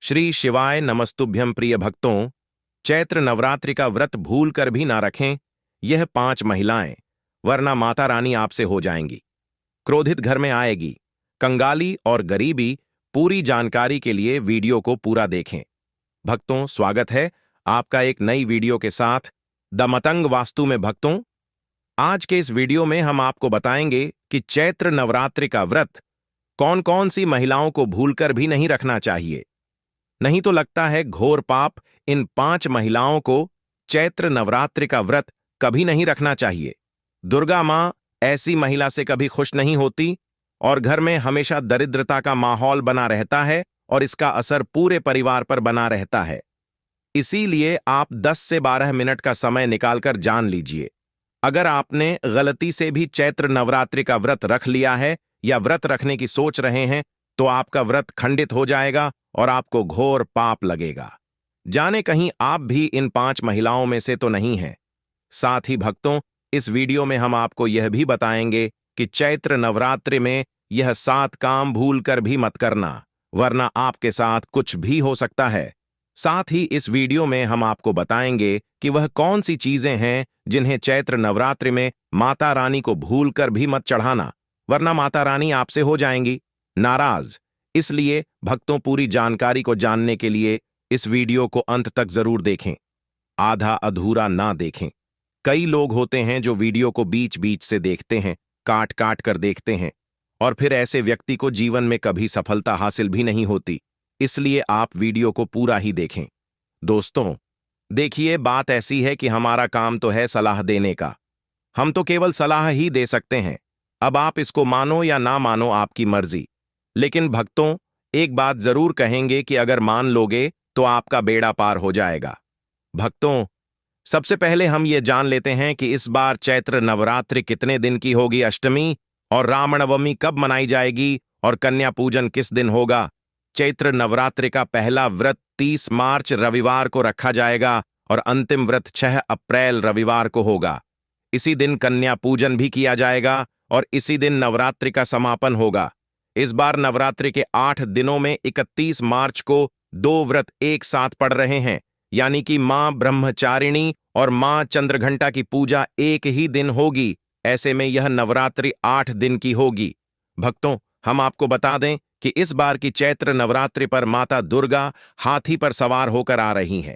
श्री शिवाय नमस्तुभ्यं प्रिय भक्तों। चैत्र नवरात्रि का व्रत भूल कर भी ना रखें यह 5 महिलाएं, वरना माता रानी आपसे हो जाएंगी, क्रोधित घर में आएगी, कंगाली और गरीबी। पूरी जानकारी के लिए वीडियो को पूरा देखें। भक्तों, स्वागत है आपका एक नई वीडियो के साथ द मतंग वास्तु में। भक्तों, आज के इस वीडियो में हम आपको बताएंगे कि चैत्र नवरात्रि का व्रत कौन कौन सी महिलाओं को भूलकर भी नहीं रखना चाहिए। नहीं तो लगता है घोर पाप इन 5 महिलाओं को चैत्र नवरात्रि का व्रत कभी नहीं रखना चाहिए। दुर्गा मां ऐसी महिला से कभी खुश नहीं होती और घर में हमेशा दरिद्रता का माहौल बना रहता है और इसका असर पूरे परिवार पर बना रहता है। इसीलिए आप 10 से 12 मिनट का समय निकालकर जान लीजिए। अगर आपने गलती से भी चैत्र नवरात्रि का व्रत रख लिया है या व्रत रखने की सोच रहे हैं तो आपका व्रत खंडित हो जाएगा और आपको घोर पाप लगेगा। जाने कहीं आप भी इन 5 महिलाओं में से तो नहीं हैं। साथ ही भक्तों, इस वीडियो में हम आपको यह भी बताएंगे कि चैत्र नवरात्रि में यह 7 काम भूल कर भी मत करना, वरना आपके साथ कुछ भी हो सकता है। साथ ही इस वीडियो में हम आपको बताएंगे कि वह कौन सी चीजें हैं जिन्हें चैत्र नवरात्रि में माता रानी को भूल कर भी मत चढ़ाना, वरना माता रानी आपसे हो जाएंगी नाराज। इसलिए भक्तों, पूरी जानकारी को जानने के लिए इस वीडियो को अंत तक जरूर देखें, आधा अधूरा ना देखें। कई लोग होते हैं जो वीडियो को बीच बीच से देखते हैं, काट काट कर देखते हैं, और फिर ऐसे व्यक्ति को जीवन में कभी सफलता हासिल भी नहीं होती। इसलिए आप वीडियो को पूरा ही देखें। दोस्तों, देखिए, बात ऐसी है कि हमारा काम तो है सलाह देने का। हम तो केवल सलाह ही दे सकते हैं। अब आप इसको मानो या ना मानो, आपकी मर्जी। लेकिन भक्तों, एक बात जरूर कहेंगे कि अगर मान लोगे तो आपका बेड़ा पार हो जाएगा। भक्तों, सबसे पहले हम ये जान लेते हैं कि इस बार चैत्र नवरात्रि कितने दिन की होगी, अष्टमी और रामनवमी कब मनाई जाएगी और कन्या पूजन किस दिन होगा। चैत्र नवरात्रि का पहला व्रत 30 मार्च रविवार को रखा जाएगा और अंतिम व्रत 6 अप्रैल रविवार को होगा। इसी दिन कन्या पूजन भी किया जाएगा और इसी दिन नवरात्रि का समापन होगा। इस बार नवरात्रि के 8 दिनों में 31 मार्च को 2 व्रत एक साथ पड़ रहे हैं, यानी कि मां ब्रह्मचारिणी और मां चंद्रघंटा की पूजा एक ही दिन होगी। ऐसे में यह नवरात्रि 8 दिन की होगी। भक्तों, हम आपको बता दें कि इस बार की चैत्र नवरात्रि पर माता दुर्गा हाथी पर सवार होकर आ रही हैं।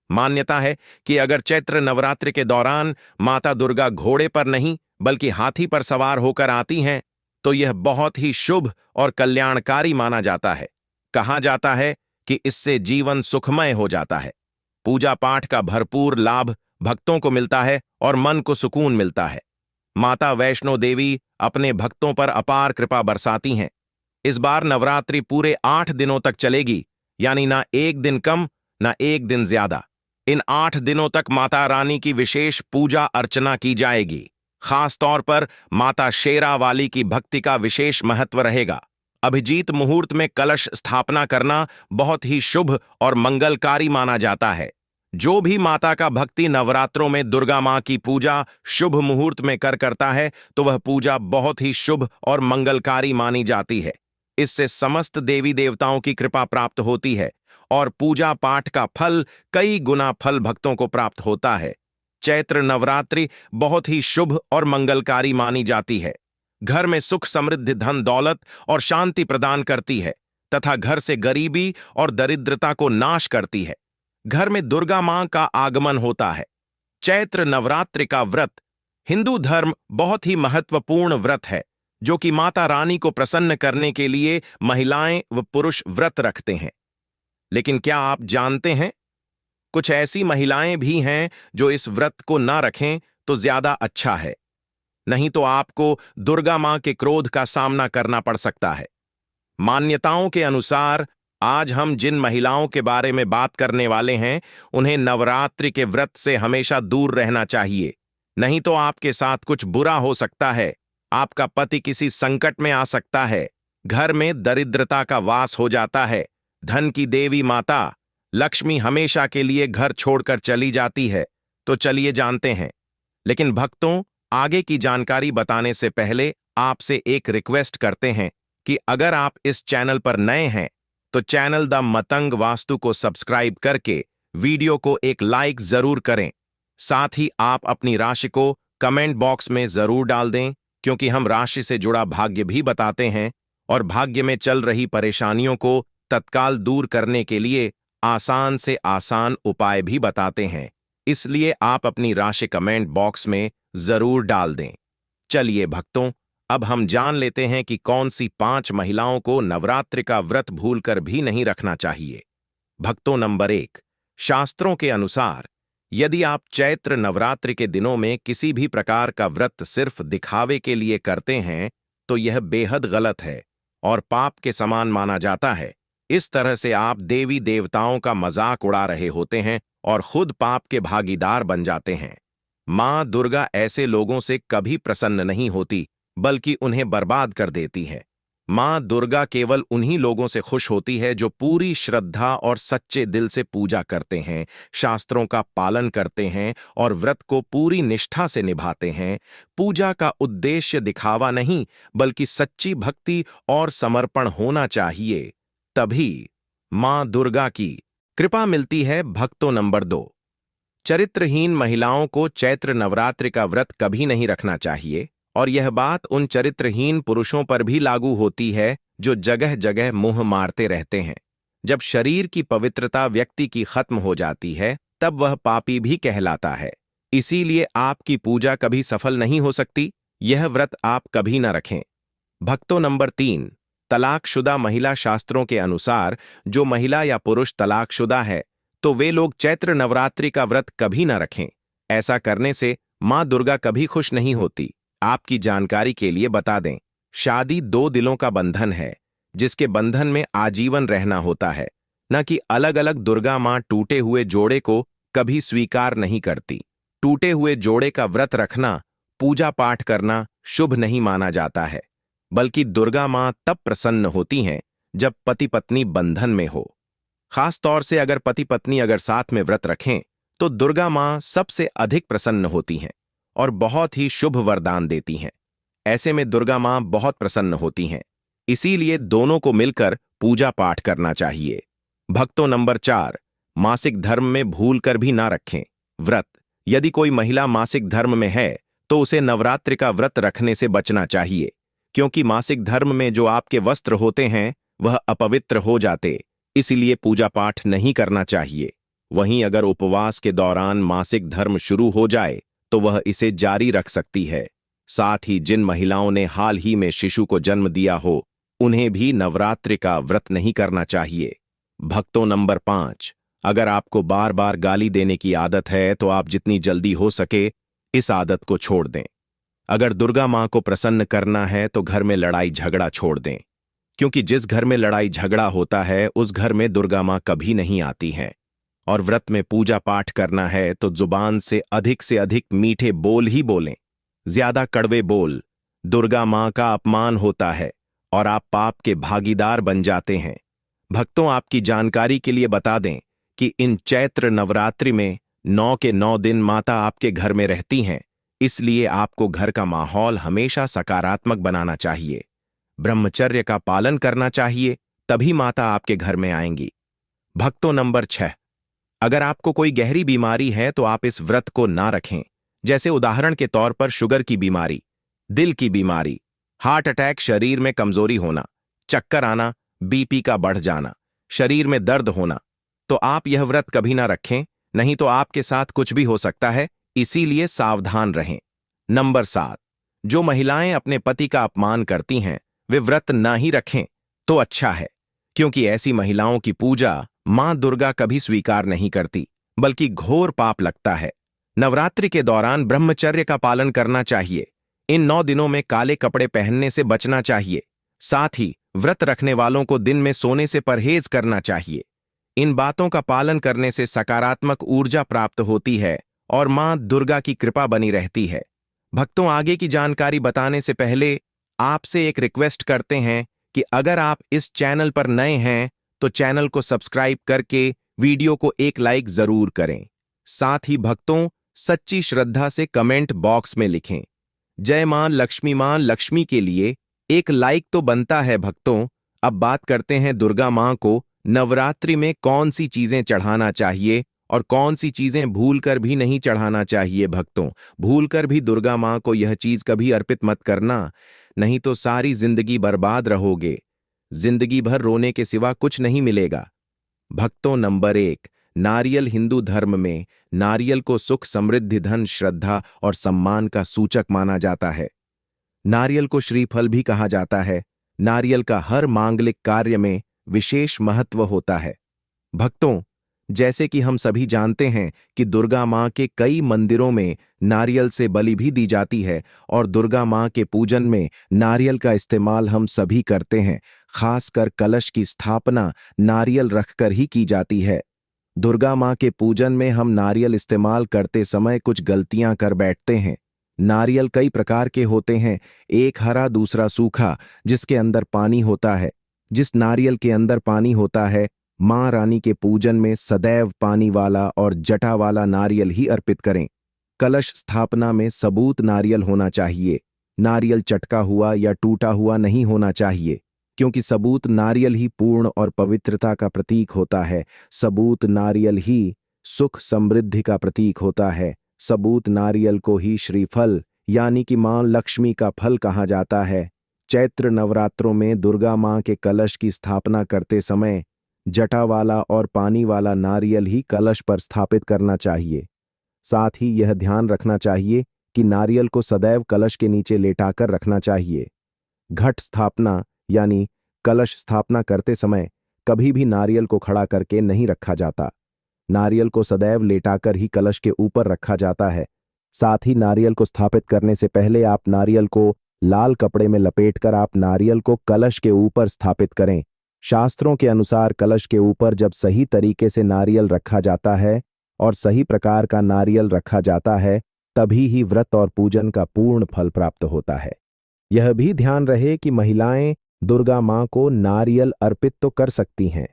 मान्यता है कि अगर चैत्र नवरात्रि के दौरान माता दुर्गा घोड़े पर नहीं बल्कि हाथी पर सवार होकर आती हैं तो यह बहुत ही शुभ और कल्याणकारी माना जाता है। कहा जाता है कि इससे जीवन सुखमय हो जाता है। पूजा पाठ का भरपूर लाभ भक्तों को मिलता है और मन को सुकून मिलता है। माता वैष्णो देवी अपने भक्तों पर अपार कृपा बरसाती हैं। इस बार नवरात्रि पूरे 8 दिनों तक चलेगी, यानी ना एक दिन कम ना एक दिन ज्यादा। इन 8 दिनों तक माता रानी की विशेष पूजा अर्चना की जाएगी। खास तौर पर माता शेरावाली की भक्ति का विशेष महत्व रहेगा। अभिजीत मुहूर्त में कलश स्थापना करना बहुत ही शुभ और मंगलकारी माना जाता है। जो भी माता का भक्ति नवरात्रों में दुर्गा मां की पूजा शुभ मुहूर्त में करता है तो वह पूजा बहुत ही शुभ और मंगलकारी मानी जाती है। इससे समस्त देवी देवताओं की कृपा प्राप्त होती है और पूजा पाठ का फल कई गुना फल भक्तों को प्राप्त होता है। चैत्र नवरात्रि बहुत ही शुभ और मंगलकारी मानी जाती है। घर में सुख समृद्धि, धन दौलत और शांति प्रदान करती है तथा घर से गरीबी और दरिद्रता को नाश करती है। घर में दुर्गा मां का आगमन होता है। चैत्र नवरात्रि का व्रत हिंदू धर्म बहुत ही महत्वपूर्ण व्रत है, जो कि माता रानी को प्रसन्न करने के लिए महिलाएं व पुरुष व्रत रखते हैं। लेकिन क्या आप जानते हैं, कुछ ऐसी महिलाएं भी हैं जो इस व्रत को ना रखें तो ज्यादा अच्छा है, नहीं तो आपको दुर्गा मां के क्रोध का सामना करना पड़ सकता है। मान्यताओं के अनुसार आज हम जिन महिलाओं के बारे में बात करने वाले हैं उन्हें नवरात्रि के व्रत से हमेशा दूर रहना चाहिए, नहीं तो आपके साथ कुछ बुरा हो सकता है। आपका पति किसी संकट में आ सकता है, घर में दरिद्रता का वास हो जाता है, धन की देवी माता लक्ष्मी हमेशा के लिए घर छोड़कर चली जाती है। तो चलिए जानते हैं। लेकिन भक्तों, आगे की जानकारी बताने से पहले आपसे एक रिक्वेस्ट करते हैं कि अगर आप इस चैनल पर नए हैं तो चैनल द मतंग वास्तु को सब्सक्राइब करके वीडियो को एक लाइक जरूर करें। साथ ही आप अपनी राशि को कमेंट बॉक्स में जरूर डाल दें, क्योंकि हम राशि से जुड़ा भाग्य भी बताते हैं और भाग्य में चल रही परेशानियों को तत्काल दूर करने के लिए आसान से आसान उपाय भी बताते हैं। इसलिए आप अपनी राशि कमेंट बॉक्स में जरूर डाल दें। चलिए भक्तों, अब हम जान लेते हैं कि कौन सी 5 महिलाओं को नवरात्रि का व्रत भूलकर भी नहीं रखना चाहिए। भक्तों, नंबर 1, शास्त्रों के अनुसार यदि आप चैत्र नवरात्रि के दिनों में किसी भी प्रकार का व्रत सिर्फ दिखावे के लिए करते हैं तो यह बेहद गलत है और पाप के समान माना जाता है। इस तरह से आप देवी देवताओं का मजाक उड़ा रहे होते हैं और खुद पाप के भागीदार बन जाते हैं। मां दुर्गा ऐसे लोगों से कभी प्रसन्न नहीं होती, बल्कि उन्हें बर्बाद कर देती है। मां दुर्गा केवल उन्हीं लोगों से खुश होती है जो पूरी श्रद्धा और सच्चे दिल से पूजा करते हैं, शास्त्रों का पालन करते हैं और व्रत को पूरी निष्ठा से निभाते हैं। पूजा का उद्देश्य दिखावा नहीं, बल्कि सच्ची भक्ति और समर्पण होना चाहिए। तभी मां दुर्गा की कृपा मिलती है। भक्तों, नंबर 2, चरित्रहीन महिलाओं को चैत्र नवरात्रि का व्रत कभी नहीं रखना चाहिए, और यह बात उन चरित्रहीन पुरुषों पर भी लागू होती है जो जगह जगह मुंह मारते रहते हैं। जब शरीर की पवित्रता व्यक्ति की खत्म हो जाती है, तब वह पापी भी कहलाता है। इसीलिए आपकी पूजा कभी सफल नहीं हो सकती। यह व्रत आप कभी न रखें। भक्तों, नंबर 3, तलाकशुदा महिला। शास्त्रों के अनुसार जो महिला या पुरुष तलाकशुदा है तो वे लोग चैत्र नवरात्रि का व्रत कभी न रखें। ऐसा करने से मां दुर्गा कभी खुश नहीं होती। आपकी जानकारी के लिए बता दें, शादी 2 दिलों का बंधन है, जिसके बंधन में आजीवन रहना होता है, न कि अलग अलग। दुर्गा मां टूटे हुए जोड़े को कभी स्वीकार नहीं करती। टूटे हुए जोड़े का व्रत रखना, पूजा पाठ करना शुभ नहीं माना जाता है, बल्कि दुर्गा मां तब प्रसन्न होती हैं जब पति पत्नी बंधन में हो। खास तौर से अगर पति पत्नी अगर साथ में व्रत रखें तो दुर्गा मां सबसे अधिक प्रसन्न होती हैं और बहुत ही शुभ वरदान देती हैं। ऐसे में दुर्गा मां बहुत प्रसन्न होती हैं। इसीलिए दोनों को मिलकर पूजा पाठ करना चाहिए। भक्तों, नंबर 4, मासिक धर्म में भूलकर भी ना रखें व्रत। यदि कोई महिला मासिक धर्म में है तो उसे नवरात्रि का व्रत रखने से बचना चाहिए, क्योंकि मासिक धर्म में जो आपके वस्त्र होते हैं वह अपवित्र हो जाते, इसलिए पूजा पाठ नहीं करना चाहिए। वहीं अगर उपवास के दौरान मासिक धर्म शुरू हो जाए तो वह इसे जारी रख सकती है। साथ ही जिन महिलाओं ने हाल ही में शिशु को जन्म दिया हो, उन्हें भी नवरात्रि का व्रत नहीं करना चाहिए। भक्तों, नंबर 5, अगर आपको बार बार गाली देने की आदत है तो आप जितनी जल्दी हो सके इस आदत को छोड़ दें। अगर दुर्गा मां को प्रसन्न करना है तो घर में लड़ाई झगड़ा छोड़ दें, क्योंकि जिस घर में लड़ाई झगड़ा होता है उस घर में दुर्गा मां कभी नहीं आती हैं। और व्रत में पूजा पाठ करना है तो जुबान से अधिक मीठे बोल ही बोलें। ज्यादा कड़वे बोल दुर्गा मां का अपमान होता है और आप पाप के भागीदार बन जाते हैं। भक्तों, आपकी जानकारी के लिए बता दें कि इन चैत्र नवरात्रि में 9 के 9 दिन माता आपके घर में रहती हैं, इसलिए आपको घर का माहौल हमेशा सकारात्मक बनाना चाहिए। ब्रह्मचर्य का पालन करना चाहिए, तभी माता आपके घर में आएंगी। भक्तों, नंबर 6, अगर आपको कोई गहरी बीमारी है तो आप इस व्रत को ना रखें। जैसे उदाहरण के तौर पर शुगर की बीमारी, दिल की बीमारी, हार्ट अटैक, शरीर में कमजोरी होना, चक्कर आना, बीपी का बढ़ जाना, शरीर में दर्द होना, तो आप यह व्रत कभी ना रखें, नहीं तो आपके साथ कुछ भी हो सकता है। इसीलिए सावधान रहें। नंबर 7, जो महिलाएं अपने पति का अपमान करती हैं वे व्रत ना ही रखें तो अच्छा है, क्योंकि ऐसी महिलाओं की पूजा मां दुर्गा कभी स्वीकार नहीं करती, बल्कि घोर पाप लगता है। नवरात्रि के दौरान ब्रह्मचर्य का पालन करना चाहिए। इन 9 दिनों में काले कपड़े पहनने से बचना चाहिए। साथ ही व्रत रखने वालों को दिन में सोने से परहेज करना चाहिए। इन बातों का पालन करने से सकारात्मक ऊर्जा प्राप्त होती है और मां दुर्गा की कृपा बनी रहती है। भक्तों, आगे की जानकारी बताने से पहले आपसे एक रिक्वेस्ट करते हैं कि अगर आप इस चैनल पर नए हैं तो चैनल को सब्सक्राइब करके वीडियो को एक लाइक जरूर करें। साथ ही भक्तों, सच्ची श्रद्धा से कमेंट बॉक्स में लिखें, जय मां लक्ष्मी के लिए एक लाइक तो बनता है। भक्तों, अब बात करते हैं दुर्गा माँ को नवरात्रि में कौन सी चीजें चढ़ाना चाहिए और कौन सी चीजें भूलकर भी नहीं चढ़ाना चाहिए। भक्तों, भूलकर भी दुर्गा माँ को यह चीज कभी अर्पित मत करना, नहीं तो सारी जिंदगी बर्बाद रहोगे। जिंदगी भर रोने के सिवा कुछ नहीं मिलेगा। भक्तों, नंबर 1, नारियल। हिंदू धर्म में नारियल को सुख, समृद्धि, धन, श्रद्धा और सम्मान का सूचक माना जाता है। नारियल को श्रीफल भी कहा जाता है। नारियल का हर मांगलिक कार्य में विशेष महत्व होता है। भक्तों, जैसे कि हम सभी जानते हैं कि दुर्गा माँ के कई मंदिरों में नारियल से बलि भी दी जाती है और दुर्गा माँ के पूजन में नारियल का इस्तेमाल हम सभी करते हैं। खासकर कलश की स्थापना नारियल रखकर ही की जाती है। दुर्गा माँ के पूजन में हम नारियल इस्तेमाल करते समय कुछ गलतियां कर बैठते हैं। नारियल कई प्रकार के होते हैं, एक हरा, दूसरा सूखा, जिसके अंदर पानी होता है। जिस नारियल के अंदर पानी होता है, माँ रानी के पूजन में सदैव पानी वाला और जटा वाला नारियल ही अर्पित करें। कलश स्थापना में सबूत नारियल होना चाहिए। नारियल चटका हुआ या टूटा हुआ नहीं होना चाहिए, क्योंकि सबूत नारियल ही पूर्ण और पवित्रता का प्रतीक होता है। सबूत नारियल ही सुख, समृद्धि का प्रतीक होता है। सबूत नारियल को ही श्रीफल यानी कि मां लक्ष्मी का फल कहा जाता है। चैत्र नवरात्रों में दुर्गा मां के कलश की स्थापना करते समय जटा वाला और पानी वाला नारियल ही कलश पर स्थापित करना चाहिए। साथ ही यह ध्यान रखना चाहिए कि नारियल को सदैव कलश के नीचे लेटाकर रखना चाहिए। घट स्थापना यानी कलश स्थापना करते समय कभी भी नारियल को खड़ा करके नहीं रखा जाता। नारियल को सदैव लेटाकर ही कलश के ऊपर रखा जाता है। साथ ही नारियल को स्थापित करने से पहले आप नारियल को लाल कपड़े में लपेटकर आप नारियल को कलश के ऊपर स्थापित करें। शास्त्रों के अनुसार कलश के ऊपर जब सही तरीके से नारियल रखा जाता है और सही प्रकार का नारियल रखा जाता है, तभी ही व्रत और पूजन का पूर्ण फल प्राप्त होता है। यह भी ध्यान रहे कि महिलाएं दुर्गा मां को नारियल अर्पित तो कर सकती हैं,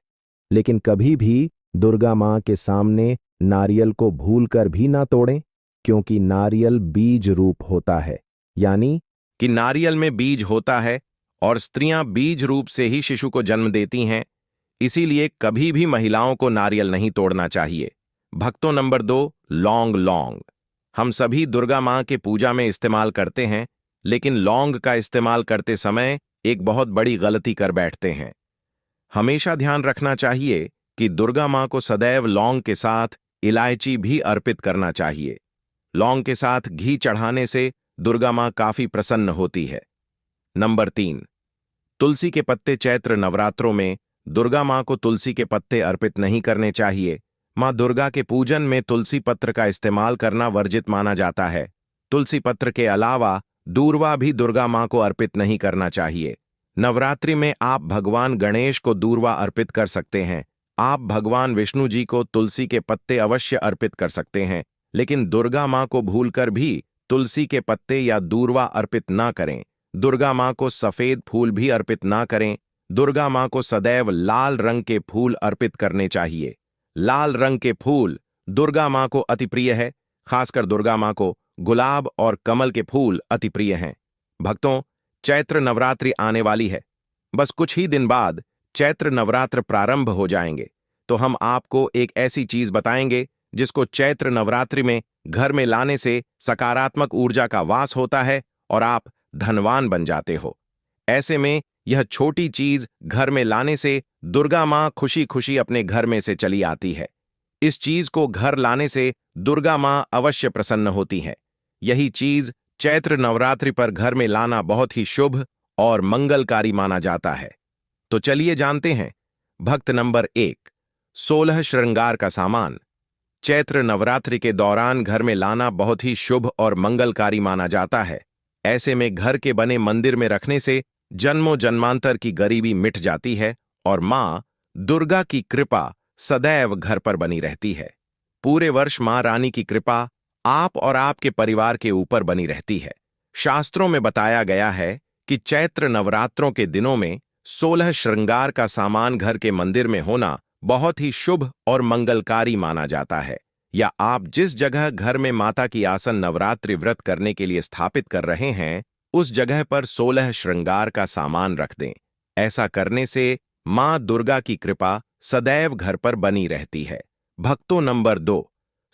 लेकिन कभी भी दुर्गा मां के सामने नारियल को भूलकर भी ना तोड़ें, क्योंकि नारियल बीज रूप होता है। यानी कि नारियल में बीज होता है और स्त्रियां बीज रूप से ही शिशु को जन्म देती हैं, इसीलिए कभी भी महिलाओं को नारियल नहीं तोड़ना चाहिए। भक्तों, नंबर 2, लौंग। लौंग हम सभी दुर्गा मां के पूजा में इस्तेमाल करते हैं, लेकिन लौंग का इस्तेमाल करते समय एक बहुत बड़ी गलती कर बैठते हैं। हमेशा ध्यान रखना चाहिए कि दुर्गा मां को सदैव लौंग के साथ इलायची भी अर्पित करना चाहिए। लौंग के साथ घी चढ़ाने से दुर्गा मां काफी प्रसन्न होती है। नंबर 3, तुलसी के पत्ते। चैत्र नवरात्रों में दुर्गा मां को तुलसी के पत्ते अर्पित नहीं करने चाहिए। मां दुर्गा के पूजन में तुलसी पत्र का इस्तेमाल करना वर्जित माना जाता है। तुलसी पत्र के अलावा दूर्वा भी दुर्गा मां को अर्पित नहीं करना चाहिए। नवरात्रि में आप भगवान गणेश को दूर्वा अर्पित कर सकते हैं। आप भगवान विष्णु जी को तुलसी के पत्ते अवश्य अर्पित कर सकते हैं, लेकिन दुर्गा मां को भूलकर भी तुलसी के पत्ते या दूर्वा अर्पित ना करें। दुर्गा मां को सफेद फूल भी अर्पित ना करें। दुर्गा मां को सदैव लाल रंग के फूल अर्पित करने चाहिए। लाल रंग के फूल दुर्गा मां को अति प्रिय है। खासकर दुर्गा मां को गुलाब और कमल के फूल अति प्रिय हैं। भक्तों, चैत्र नवरात्रि आने वाली है। बस कुछ ही दिन बाद चैत्र नवरात्र प्रारंभ हो जाएंगे, तो हम आपको एक ऐसी चीज बताएंगे जिसको चैत्र नवरात्रि में घर में लाने से सकारात्मक ऊर्जा का वास होता है और आप धनवान बन जाते हो। ऐसे में यह छोटी चीज घर में लाने से दुर्गा मां खुशी खुशी अपने घर में से चली आती है। इस चीज को घर लाने से दुर्गा मां अवश्य प्रसन्न होती है। यही चीज चैत्र नवरात्रि पर घर में लाना बहुत ही शुभ और मंगलकारी माना जाता है। तो चलिए जानते हैं। भक्त नंबर 1, 16 श्रृंगार का सामान। चैत्र नवरात्रि के दौरान घर में लाना बहुत ही शुभ और मंगलकारी माना जाता है। ऐसे में घर के बने मंदिर में रखने से जन्मों जन्मांतर की गरीबी मिट जाती है और मां दुर्गा की कृपा सदैव घर पर बनी रहती है। पूरे वर्ष मां रानी की कृपा आप और आपके परिवार के ऊपर बनी रहती है। शास्त्रों में बताया गया है कि चैत्र नवरात्रों के दिनों में 16 श्रृंगार का सामान घर के मंदिर में होना बहुत ही शुभ और मंगलकारी माना जाता है। या आप जिस जगह घर में माता की आसन नवरात्रि व्रत करने के लिए स्थापित कर रहे हैं, उस जगह पर 16 श्रृंगार का सामान रख दें। ऐसा करने से मां दुर्गा की कृपा सदैव घर पर बनी रहती है। भक्तों नंबर 2,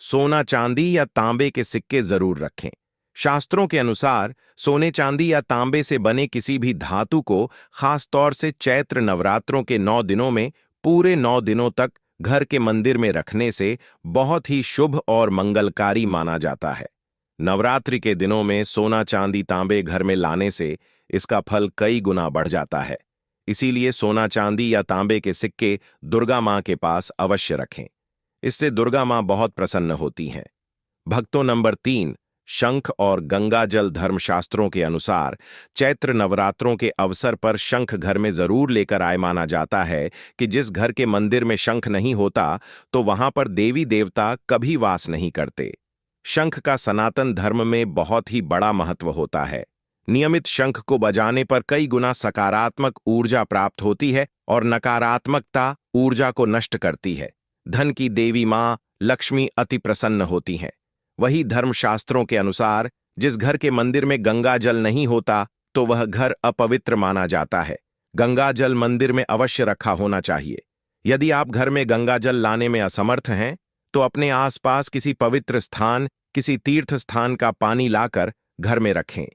सोना चांदी या तांबे के सिक्के जरूर रखें। शास्त्रों के अनुसार सोने चांदी या तांबे से बने किसी भी धातु को खासतौर से चैत्र नवरात्रों के 9 दिनों में पूरे 9 दिनों तक घर के मंदिर में रखने से बहुत ही शुभ और मंगलकारी माना जाता है। नवरात्रि के दिनों में सोना चांदी तांबे घर में लाने से इसका फल कई गुना बढ़ जाता है। इसीलिए सोना चांदी या तांबे के सिक्के दुर्गा मां के पास अवश्य रखें। इससे दुर्गा मां बहुत प्रसन्न होती हैं। भक्तों नंबर 3, शंख और गंगा जल। धर्मशास्त्रों के अनुसार चैत्र नवरात्रों के अवसर पर शंख घर में जरूर लेकर आए। माना जाता है कि जिस घर के मंदिर में शंख नहीं होता तो वहां पर देवी देवता कभी वास नहीं करते। शंख का सनातन धर्म में बहुत ही बड़ा महत्व होता है। नियमित शंख को बजाने पर कई गुना सकारात्मक ऊर्जा प्राप्त होती है और नकारात्मकता ऊर्जा को नष्ट करती है। धन की देवी मां लक्ष्मी अति प्रसन्न होती हैं। वही धर्मशास्त्रों के अनुसार जिस घर के मंदिर में गंगा जल नहीं होता तो वह घर अपवित्र माना जाता है। गंगा जल मंदिर में अवश्य रखा होना चाहिए। यदि आप घर में गंगा जल लाने में असमर्थ हैं तो अपने आसपास किसी पवित्र स्थान, किसी तीर्थ स्थान का पानी लाकर घर में रखें।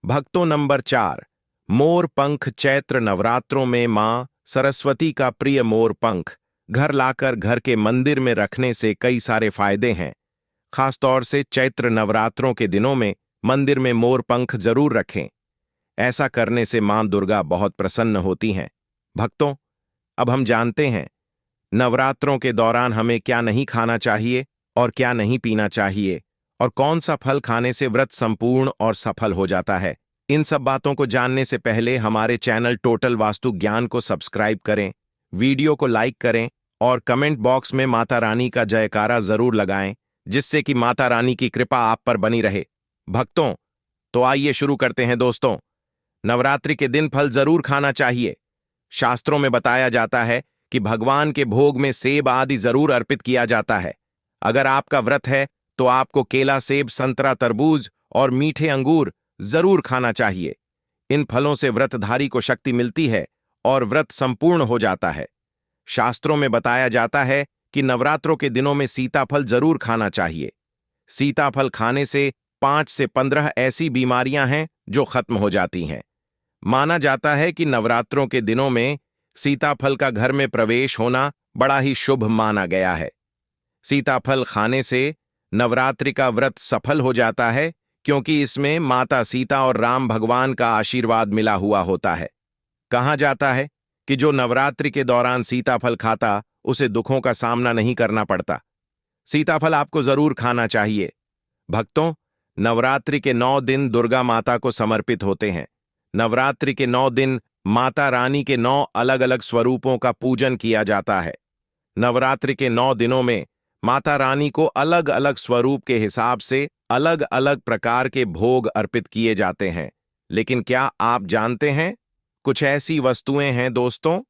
भक्तों नंबर 4, मोर पंख। चैत्र नवरात्रों में मां सरस्वती का प्रिय मोर पंख घर लाकर घर के मंदिर में रखने से कई सारे फायदे हैं। खासतौर से चैत्र नवरात्रों के दिनों में मंदिर में मोर पंख जरूर रखें। ऐसा करने से मां दुर्गा बहुत प्रसन्न होती हैं। भक्तों, अब हम जानते हैं नवरात्रों के दौरान हमें क्या नहीं खाना चाहिए और क्या नहीं पीना चाहिए और कौन सा फल खाने से व्रत संपूर्ण और सफल हो जाता है। इन सब बातों को जानने से पहले हमारे चैनल टोटल वास्तु ज्ञान को सब्सक्राइब करें, वीडियो को लाइक करें और कमेंट बॉक्स में माता रानी का जयकारा जरूर लगाएं, जिससे कि माता रानी की कृपा आप पर बनी रहे। भक्तों, तो आइए शुरू करते हैं। दोस्तों, नवरात्रि के दिन फल जरूर खाना चाहिए। शास्त्रों में बताया जाता है कि भगवान के भोग में सेब आदि जरूर अर्पित किया जाता है। अगर आपका व्रत है तो आपको केला, सेब, संतरा, तरबूज और मीठे अंगूर जरूर खाना चाहिए। इन फलों से व्रतधारी को शक्ति मिलती है और व्रत संपूर्ण हो जाता है। शास्त्रों में बताया जाता है कि नवरात्रों के दिनों में सीताफल जरूर खाना चाहिए। सीताफल खाने से 5 से 15 ऐसी बीमारियां हैं जो खत्म हो जाती हैं। माना जाता है कि नवरात्रों के दिनों में सीताफल का घर में प्रवेश होना बड़ा ही शुभ माना गया है। सीताफल खाने से नवरात्रि का व्रत सफल हो जाता है, क्योंकि इसमें माता सीता और राम भगवान का आशीर्वाद मिला हुआ होता है। कहा जाता है कि जो नवरात्रि के दौरान सीताफल खाता उसे दुखों का सामना नहीं करना पड़ता। सीताफल आपको जरूर खाना चाहिए। भक्तों, नवरात्रि के 9 दिन दुर्गा माता को समर्पित होते हैं। नवरात्रि के 9 दिन माता रानी के 9 अलग अलग स्वरूपों का पूजन किया जाता है। नवरात्रि के 9 दिनों में माता रानी को अलग अलग स्वरूप के हिसाब से अलग अलग प्रकार के भोग अर्पित किए जाते हैं। लेकिन क्या आप जानते हैं, कुछ ऐसी वस्तुएं हैं दोस्तों